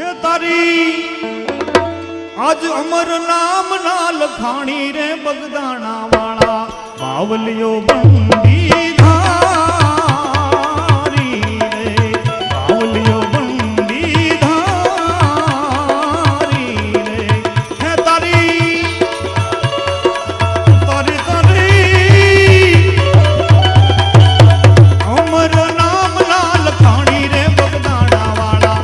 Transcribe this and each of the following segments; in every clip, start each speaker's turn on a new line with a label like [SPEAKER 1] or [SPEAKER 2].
[SPEAKER 1] હે તારી આજ અમર નામ ના લખાણી રે બગદાણા વાળા બાવલિયો બંદી ધારી રે બાવલિયો બંદી ધારી રે હે તારી તારી તારી અમર નામ ના લખાણી રે બગદાણા વાળા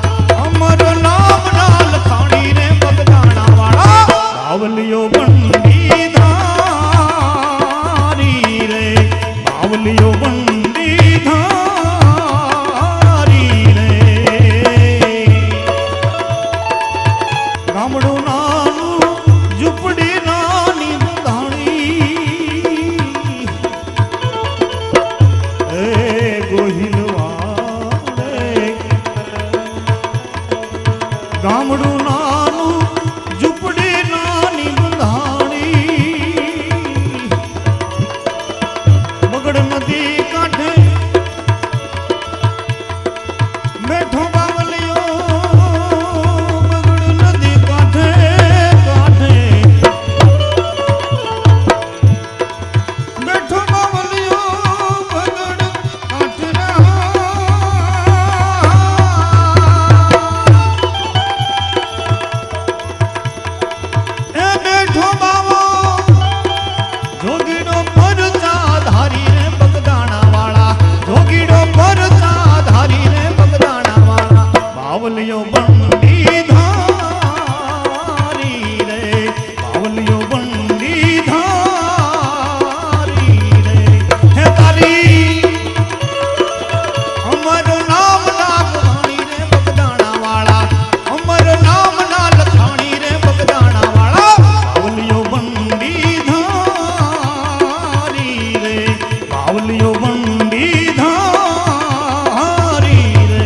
[SPEAKER 1] અમર નામ ના લખાણી રે બગદાણા વાળા બાવલિયો બંદી ધારી રે બાવલિયો બંદી ધારી રે ગામડું નાનું ઝૂંપડી નાની બંધાણી એ ગોહિલવાડે ગામડું નાનું ઝૂંપડી નાની બંધાણી બગડ નદી કાંઠે બેઠો બાવલિયો બગડ નદી કાંઠે કાંઠે બેઠો બાવલિયો બગડ કાંઠે એ બેઠો બાવો જોગીડો પરચા ધારી રે બગદાણા વાળા જોગીડો પરચા ધારી રે બગદાણા વાળા બાવલિયો બંદી ધારી રે બાવલિયો બંદી ધારી રે હે તારી અમર નામ ના લખાણી રે બગદાણા વાળા અમર નામ ના લખાણી રે બગદાણા વાળા બાવલિયો બંદી ધારી રે બાવલિયો બંદી ધારી રે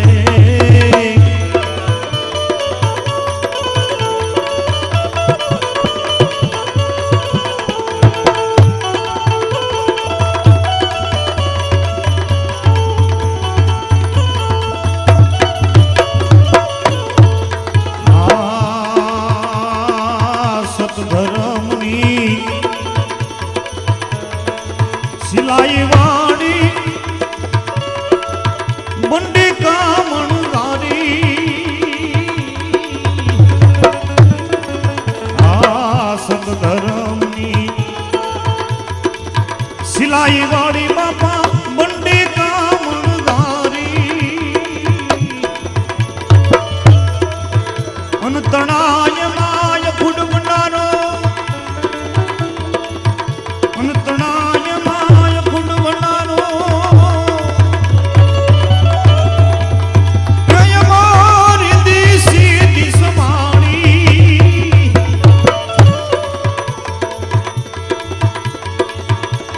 [SPEAKER 1] સતધર્મની સિલાઈ વાળી બંડી કામણવારી આ સતધર્મની સિલાઈ વાળી બાપા બંડી કામણવારી અનતણાય માય ફૂડવનારો અનતણાય માય ફૂડવનારો જય મારી દીસી દિસમાણી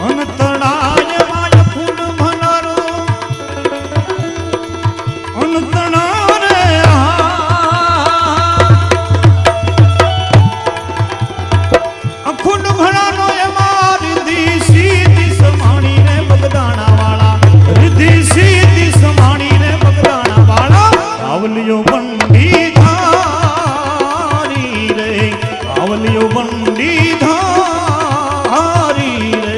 [SPEAKER 1] અનતણાય માય ફૂડવનારો અનતણા રે અખુંડ ભણાનો એમાં રિદ્ધિ સીધી સમાણી રે બગદાણા વાળા રિદ્ધિ સીધી સમાણી રે બગદાણા વાળા બાવલિયો બંદી ધારી રે બાવલિયો બંદી ધારી રે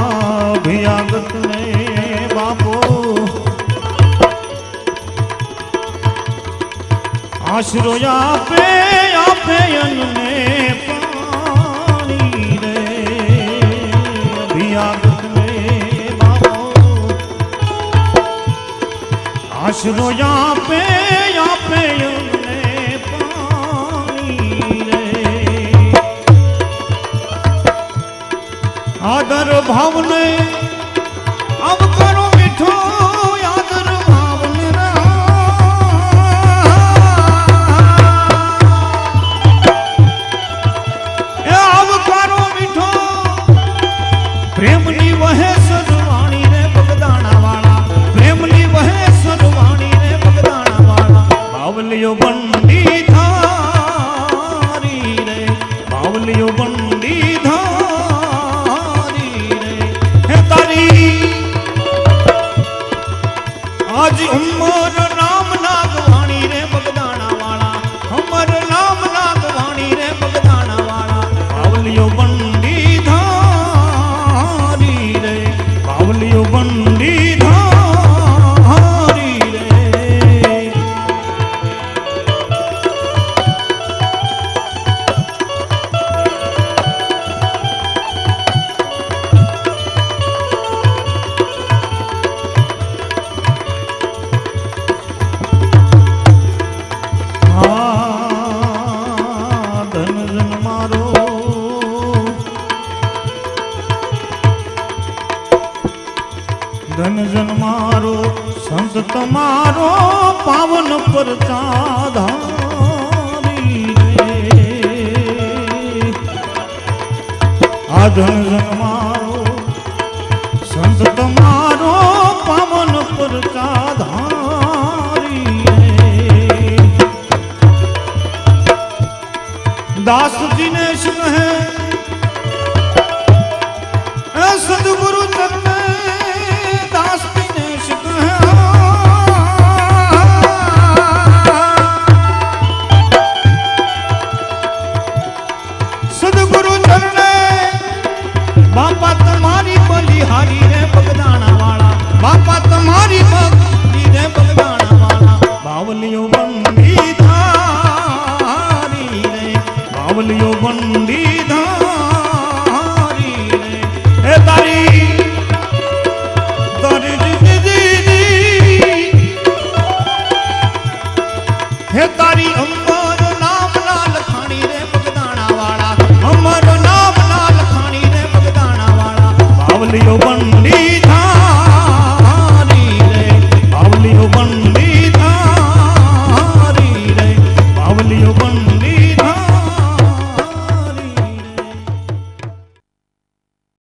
[SPEAKER 1] અભિયાગત ને બાપો આશરો આપે આપે અન્ને પાણી રે અભિયાગત ને બાપો આશરો આપે આપે અન્ને પાણી રે આદર ભાવને अब करो मीठो आदर भावने બાવલિયો બંડી ધારી રે હે તારી આજ ઉમર રામ નાગવાણી રે બગદાણા વાળા અમર રામ નાગવાણી રે બગદાણા વાળા બાવલિયો બંડી ધારી રે બાવલિયો બંડી ધારી રે ધનજન મારો સંત તમારો પાવન પરચા ધારી રે આ ધનજન મારો સંત તમારો પાવન પરચા ધારી રે દાસ દિનેશ કહે સદગુરુ ચરણે દાસ દિનેશ કહે સદગુરુ ચરણે બાપા તમારી બલિહારી રે બગદાણા વાળા બાપા તમારી બલી રે બગદાણા વાળા બાવલિયો બંડી ધારી રે બાવલિયો બંડી ધારી રે હે તારી